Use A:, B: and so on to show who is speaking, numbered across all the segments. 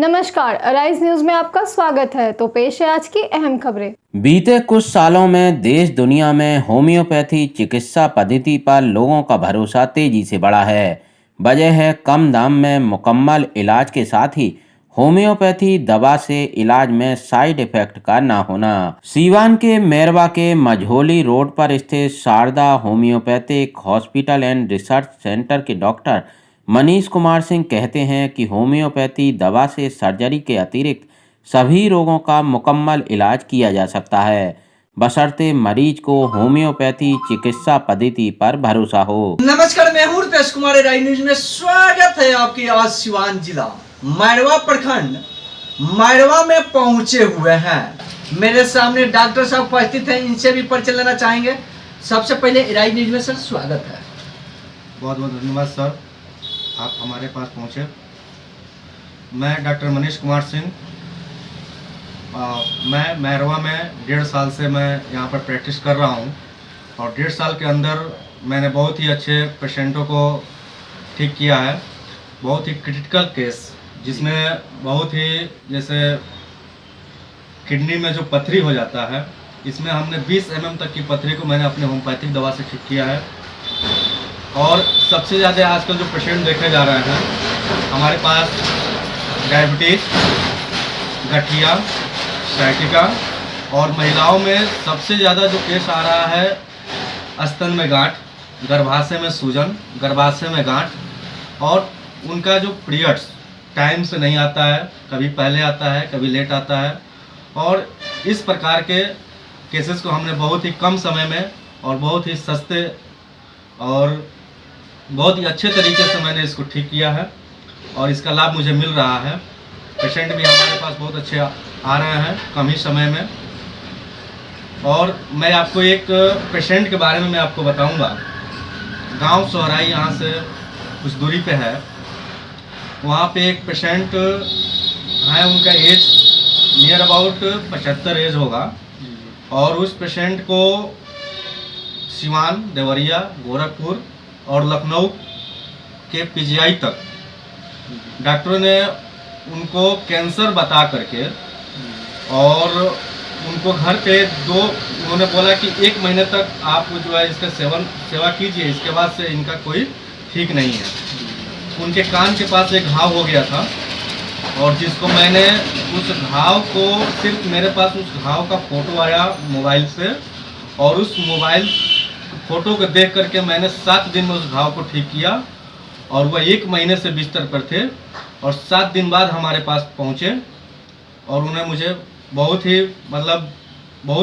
A: नमस्कार, arise news में आपका स्वागत है। तो पेश है आज की अहम खबरें।
B: बीते कुछ सालों में देश दुनिया में होम्योपैथी चिकित्सा पद्धति पर लोगों का भरोसा तेजी से बढ़ा है। वजह है कम दाम में मुकम्मल इलाज के साथ ही होम्योपैथी दवा से इलाज में साइड इफेक्ट का ना होना। सीवान के मैरवा के मझोली रोड पर स्थित Sharda homeopathic hospital and research centre के डॉक्टर मनीष कुमार सिंह कहते हैं कि होम्योपैथी दवा से सर्जरी के अतिरिक्त सभी रोगों का मुकम्मल इलाज किया जा सकता है, बशर्ते मरीज को होम्योपैथी चिकित्सा पद्धति पर भरोसा हो।
C: नमस्कार, मैं हूं रुपेश कुमार, अराइज न्यूज में स्वागत है आपकी। आज सिवान जिला मैरवा प्रखंड मैरवा में पहुंचे हुए हैं। मेरे सामने डॉक्टर साहब उपस्थित हैं, इनसे भी परिचय लेना चाहेंगे। सबसे पहले अराइज न्यूज में सर स्वागत है।
D: बहुत बहुत धन्यवाद सर, आप हमारे पास पहुंचे। मैं डॉक्टर मनीष कुमार सिंह, मैं मैरवा में 1.5 साल से मैं यहाँ पर प्रैक्टिस कर रहा हूँ और 1.5 साल के अंदर मैंने बहुत ही अच्छे पेशेंटों को ठीक किया है। बहुत ही क्रिटिकल केस जिसमें बहुत ही जैसे किडनी में जो पथरी हो जाता है, इसमें हमने 20 mm तक की पथरी को मैंने अपने होम्योपैथिक दवा से ठीक किया है। और सबसे ज़्यादा आजकल जो पेशेंट देखे जा रहे हैं हमारे पास डायबिटीज़, गठिया, साइटिका और महिलाओं में सबसे ज़्यादा जो केस आ रहा है स्तन में गांठ, गर्भाशय में सूजन, गर्भाशय में गांठ और उनका जो पीरियड्स टाइम से नहीं आता है, कभी पहले आता है, कभी लेट आता है। और इस प्रकार के केसेस को हमने बहुत ही कम समय में और बहुत ही सस्ते और बहुत ही अच्छे तरीके से मैंने इसको ठीक किया है और इसका लाभ मुझे मिल रहा है। पेशेंट भी हमारे पास बहुत अच्छे आ रहे हैं कम ही समय में। और मैं आपको एक पेशेंट के बारे में मैं आपको बताऊंगा। गांव सोहराई यहाँ से कुछ दूरी पे है, वहाँ पे एक पेशेंट है, उनका एज नियर अबाउट 75 एज होगा और उस पेशेंट को सिवान, देवरिया, गोरखपुर और लखनऊ के पीजीआई तक डॉक्टरों ने उनको कैंसर बता करके और उनको घर पे उन्होंने बोला कि 1 महीने तक आप जो है इसका सेवा कीजिए, इसके बाद से इनका कोई ठीक नहीं है। उनके कान के पास एक घाव हो गया था और जिसको मैंने उस घाव को सिर्फ मेरे पास उस घाव का फ़ोटो आया मोबाइल से और उस मोबाइल फ़ोटो को देख करके मैंने 7 दिन में उस घाव को ठीक किया और वह 1 महीने से बिस्तर पर थे और 7 दिन बाद हमारे पास पहुँचे और उन्होंने मुझे बहुत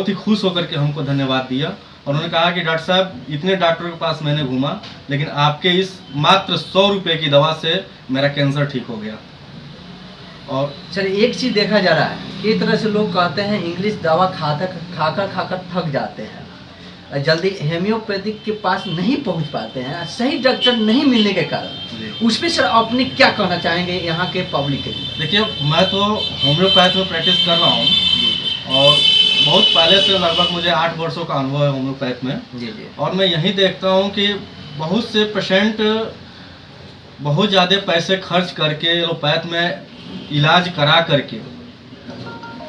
D: ही खुश होकर के हमको धन्यवाद दिया और उन्होंने कहा कि डॉक्टर साहब, इतने डॉक्टरों के पास मैंने घूमा लेकिन आपके इस मात्र 100 रुपये की दवा से मेरा कैंसर ठीक हो गया।
C: और सर एक चीज़ देखा जा रहा है कि तरह से लोग कहते हैं इंग्लिश दवा खाकर थक जाते हैं, जल्दी हेम्योपैथिक के पास नहीं पहुंच पाते हैं, सही डॉक्टर नहीं मिलने के कारण। उस पर सर आपने क्या कहना चाहेंगे यहाँ के पब्लिक के लिए?
D: देखिए, मैं तो होम्योपैथ में प्रैक्टिस कर रहा हूँ और बहुत पहले से लगभग मुझे 8 वर्षों का अनुभव है होम्योपैथ में। जी। और मैं यही देखता हूँ कि बहुत से पेशेंट बहुत ज़्यादा पैसे खर्च करके एलोपैथ में इलाज करा करके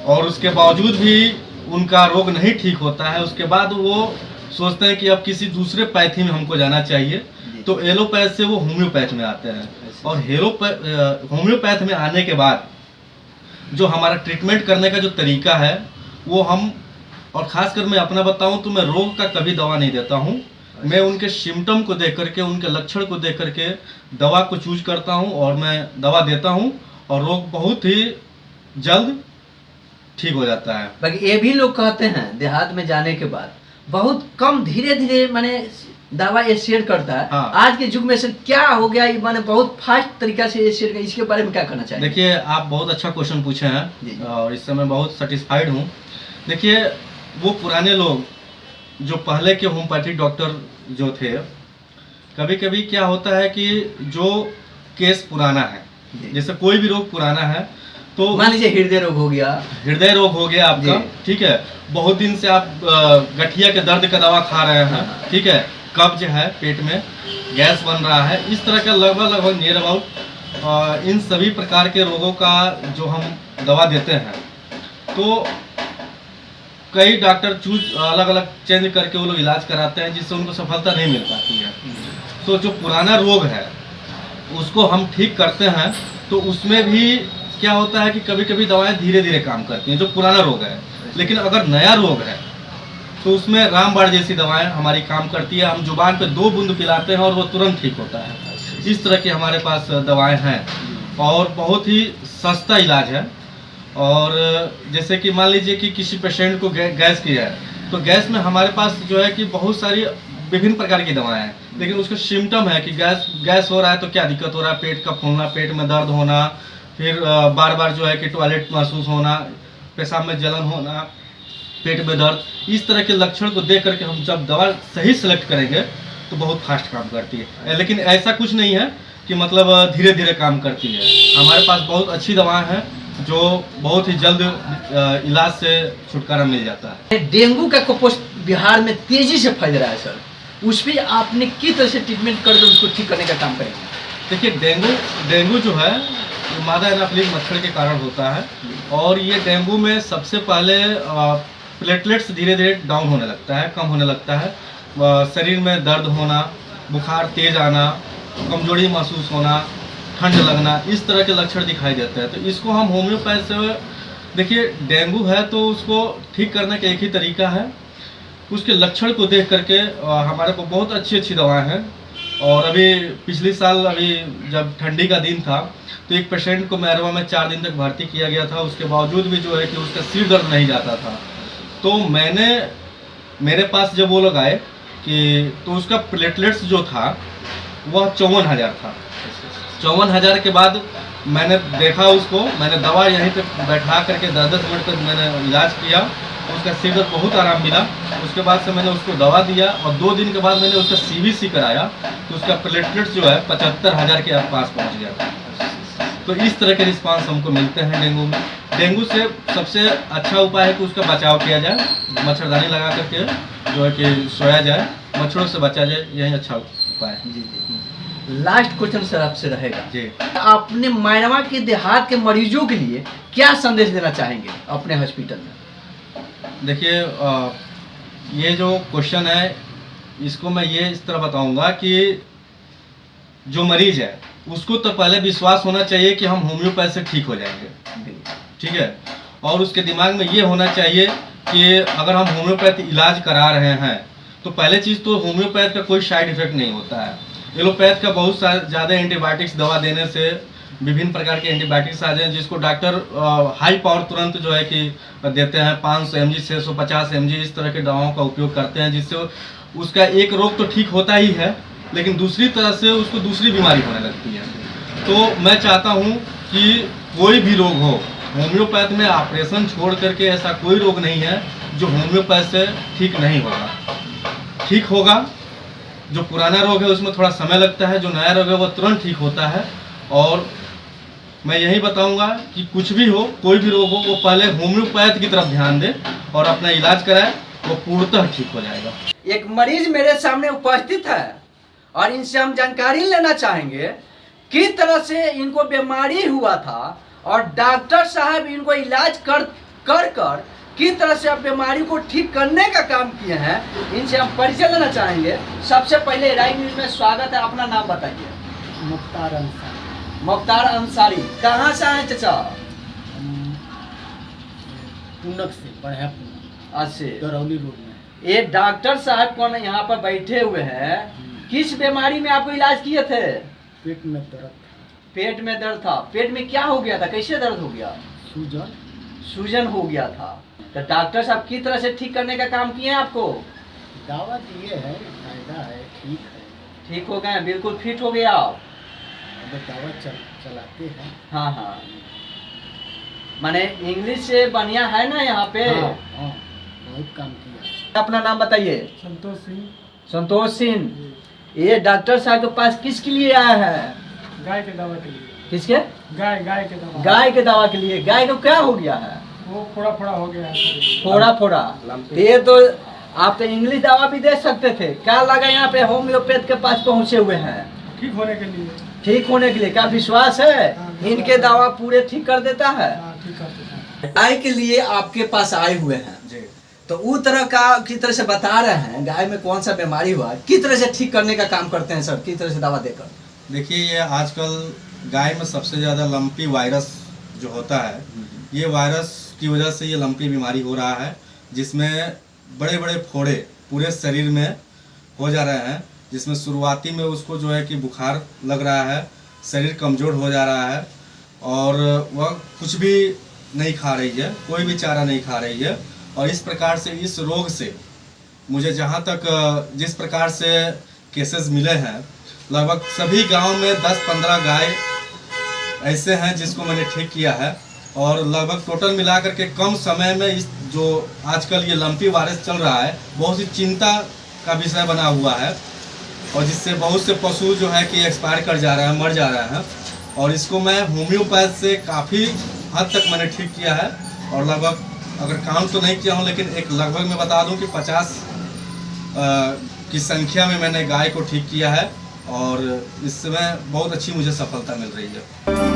D: और उसके बावजूद भी उनका रोग नहीं ठीक होता है, उसके बाद वो सोचते हैं कि अब किसी दूसरे पैथी में हमको जाना चाहिए, तो एलोपैथ से वो होम्योपैथ में आते हैं। और होम्योपैथ में आने के बाद जो हमारा ट्रीटमेंट करने का जो तरीका है वो हम, और ख़ासकर मैं अपना बताऊं तो मैं रोग का कभी दवा नहीं देता हूं। मैं उनके सिम्टम को देख करके, उनके लक्षण को देख करके दवा को चूज करता हूं और मैं दवा देता हूं और रोग बहुत ही जल्द ठीक हो जाता है।
C: बाकी ये भी लोग कहते हैं देहात में जाने के बाद बहुत कम धीरे धीरे माने दवा ये शेयर करता है।
D: हाँ।
C: आज के युग में सर क्या हो गया, माने बहुत फास्ट तरीका से ये शेयर, इसके बारे में क्या कहना चाहिए?
D: देखिए, आप बहुत अच्छा क्वेश्चन पूछे हैं और इससे मैं बहुत सेटिस्फाइड हूँ। देखिए, वो पुराने लोग जो पहले के होम्योपैथिक डॉक्टर जो थे, कभी कभी क्या होता है कि जो केस पुराना है, जैसे कोई भी रोग पुराना है, तो
C: मान लीजिए हृदय रोग हो गया आपका, ठीक है, बहुत दिन से आप गठिया के दर्द का दवा खा रहे हैं, ठीक है, कब्ज है, पेट में गैस बन रहा है, इस तरह का लगभग नियर अबाउट
D: इन सभी प्रकार के रोगों का जो हम दवा देते हैं, तो कई डॉक्टर अलग अलग चेंज करके वो लोग इलाज कराते हैं, जिससे उनको सफलता नहीं मिल पाती है। तो जो पुराना रोग है उसको हम ठीक करते हैं, तो उसमें भी क्या होता है कि कभी कभी दवाएं धीरे धीरे काम करती हैं, जो पुराना रोग है। लेकिन अगर नया रोग है तो उसमें रामबाण जैसी दवाएं हमारी काम करती है। हम जुबान पे 2 बूंद पिलाते हैं और वो तुरंत ठीक होता है। इस तरह की हमारे पास दवाएं हैं और बहुत ही सस्ता इलाज है। और जैसे कि मान लीजिए कि किसी पेशेंट को गैस की है, तो गैस में हमारे पास जो है कि बहुत सारी विभिन्न प्रकार की दवाएं हैं, लेकिन उसका सिम्टम है कि गैस हो रहा है तो क्या दिक्कत हो रहा है, पेट का फूलना, पेट में दर्द होना, फिर बार बार जो है कि टॉयलेट महसूस होना, पेशाब में जलन होना, पेट में दर्द, इस तरह के लक्षण को देख करके हम जब दवा सही सेलेक्ट करेंगे तो बहुत फास्ट काम करती है। लेकिन ऐसा कुछ नहीं है कि मतलब धीरे धीरे काम करती है। हमारे पास बहुत अच्छी दवाएं हैं जो बहुत ही जल्द इलाज से छुटकारा मिल जाता है।
C: डेंगू का कुपोषण बिहार में तेजी से फैल रहा है सर, उस पर आपने किस तरह से ट्रीटमेंट करके उसको ठीक करने का काम करेंगे?
D: देखिए, डेंगू जो है मादा एनाफिलिस मच्छर के कारण होता है, और ये डेंगू में सबसे पहले प्लेटलेट्स धीरे धीरे डाउन होने लगता है, कम होने लगता है, शरीर में दर्द होना, बुखार तेज आना, कमजोरी महसूस होना, ठंड लगना, इस तरह के लक्षण दिखाई देते हैं। तो इसको हम होम्योपैथ से, देखिए डेंगू है तो उसको ठीक करने का एक ही तरीका है, उसके लक्षण को देख करके हमारे को बहुत अच्छी अच्छी दवाएं हैं। और अभी पिछले साल जब ठंडी का दिन था तो एक पेशेंट को मैरवा में 4 दिन तक भर्ती किया गया था, उसके बावजूद भी जो है कि उसका सिर दर्द नहीं जाता था। तो मेरे पास जब वो लोग आए तो उसका प्लेटलेट्स जो था वह 54,000 था। 54,000 के बाद मैंने देखा उसको, मैंने दवा यहीं पे बैठा करके 10-10 मिनट तक मैंने इलाज किया, उसका सिर दर्द बहुत आराम मिला। उसके बाद से मैंने उसको दवा दिया और 2 दिन के बाद मैंने उसका CBC कराया तो उसका प्लेटलेट्स जो है 75,000 के आसपास पहुंच गया था। तो इस तरह के रिस्पांस हमको मिलते हैं डेंगू में। डेंगू से सबसे अच्छा उपाय है कि उसका बचाव किया जाए, मच्छरदानी लगा करके जो है कि सोया जाए, मच्छरों से बचा जाए, यही अच्छा उपाय है।
C: जी। लास्ट क्वेश्चन सर आपसे रहेगा
D: जी,
C: आपने मैरवा के देहात के मरीजों के लिए क्या संदेश देना चाहेंगे अपने हॉस्पिटल में?
D: देखिए, ये जो क्वेश्चन है इसको मैं ये इस तरह बताऊंगा कि जो मरीज है उसको तो पहले विश्वास होना चाहिए कि हम होम्योपैथ से ठीक हो जाएंगे, ठीक है। और उसके दिमाग में ये होना चाहिए कि अगर हम होम्योपैथ इलाज करा रहे हैं तो पहले चीज़ तो होम्योपैथ का कोई साइड इफेक्ट नहीं होता है। एलोपैथ का बहुत ज़्यादा एंटीबायोटिक्स दवा देने से विभिन्न प्रकार के एंटीबायोटिक्स आ जाए, जिसको डॉक्टर हाई पावर तुरंत जो है कि देते हैं, 500 mg 650 mg इस तरह के दवाओं का उपयोग करते हैं, जिससे उसका एक रोग तो ठीक होता ही है लेकिन दूसरी तरह से उसको दूसरी बीमारी होने लगती है। तो मैं चाहता हूँ कि कोई भी रोग हो, होम्योपैथ में ऑपरेशन छोड़ करके ऐसा कोई रोग नहीं है जो होम्योपैथ से ठीक नहीं होगा। ठीक होगा, जो पुराना रोग है उसमें थोड़ा समय लगता है, जो नया रोग है वो तुरंत ठीक होता है। और मैं यही बताऊंगा कि कुछ भी हो, कोई भी रोग हो, वो पहले होम्योपैथ की तरफ ध्यान दे और अपना इलाज कराए, वो पूर्णतः ठीक हो जाएगा।
C: एक मरीज मेरे सामने उपस्थित है और इनसे हम जानकारी लेना चाहेंगे किस तरह से इनको बीमारी हुआ था और डॉक्टर साहब इनको इलाज कर किस तरह से आप बीमारी को ठीक करने का काम किए हैं। इनसे हम परिचय लेना चाहेंगे। सबसे पहले राइट न्यूज में स्वागत है, अपना नाम बताइए।
E: मुख्तार अंसारी।
C: मुख्तार अंसारी, कहाँ से आए चाचा?
E: पूनक से, बढ़िया पूनक,
C: अच्छे
E: दरौली रोड में।
C: ये डॉक्टर साहब कौन यहाँ पर बैठे हुए हैं, किस बीमारी में आपको इलाज किए थे?
E: पेट में दर्द था।
C: पेट में दर्द था। पेट में क्या हो गया था, कैसे दर्द हो गया? सूजन हो गया था। तो डॉक्टर साहब किस तरह से ठीक करने का काम किए हैं आपको?
E: दवा दिए है, फायदा है, ठीक है,
C: ठीक हो गए, बिल्कुल फिट हो गए आप।
E: अब दवा चलाते हैं।
C: हाँ हाँ, माने इंग्लिश से बढ़िया है ना यहाँ पे?
E: हाँ, बहुत काम किया।
C: अपना नाम बताइए।
E: संतोष सिंह।
C: संतोष सिंह, ये डॉक्टर साहब के पास किसके लिए आया है?
E: गाय के दवा के लिए।
C: किसके?
E: गाय के दवा।
C: गाय के दवा के लिए। गाय को क्या हो गया है?
E: वो फोड़ा हो गया है।
C: फोड़ा। ये तो आप तो इंग्लिश दवा भी दे सकते थे, क्या लगा यहाँ पे होम्योपैथ के पास पहुँचे हुए हैं?
E: ठीक होने के लिए।
C: ठीक होने के लिए क्या विश्वास है? इनके दवा पूरे ठीक कर देता है।
E: ठीक करते हैं।
C: गाय के लिए आपके पास आए हुए हैं,
D: जी।
C: तो वो तरह का किस तरह से बता रहे हैं गाय में कौन सा बीमारी हुआ, किस तरह से ठीक करने का काम करते हैं सर, किस तरह से दवा देकर?
D: देखिए, ये आजकल गाय में सबसे ज़्यादा लंपी वायरस जो होता है, ये वायरस की वजह से ये लंपी बीमारी हो रहा है, जिसमें बड़े बड़े फोड़े पूरे शरीर में हो जा रहे हैं, जिसमें शुरुआती में उसको जो है कि बुखार लग रहा है, शरीर कमज़ोर हो जा रहा है और वह कुछ भी नहीं खा रही है, कोई भी चारा नहीं खा रही है। और इस प्रकार से इस रोग से मुझे जहाँ तक जिस प्रकार से केसेस मिले हैं, लगभग सभी गांव में 10-15 गाय ऐसे हैं जिसको मैंने ठीक किया है। और लगभग टोटल मिलाकर के कम समय में इस जो आजकल ये लंपी वायरस चल रहा है, बहुत ही चिंता का विषय बना हुआ है और जिससे बहुत से पशु जो है कि एक्सपायर कर जा रहे हैं, मर जा रहे हैं। और इसको मैं होम्योपैथ से काफ़ी हद तक मैंने ठीक किया है और लगभग, अगर काउंट तो नहीं किया हूँ, लेकिन एक लगभग मैं बता दूं कि 50 की संख्या में मैंने गाय को ठीक किया है और इसमें बहुत अच्छी मुझे सफलता मिल रही है।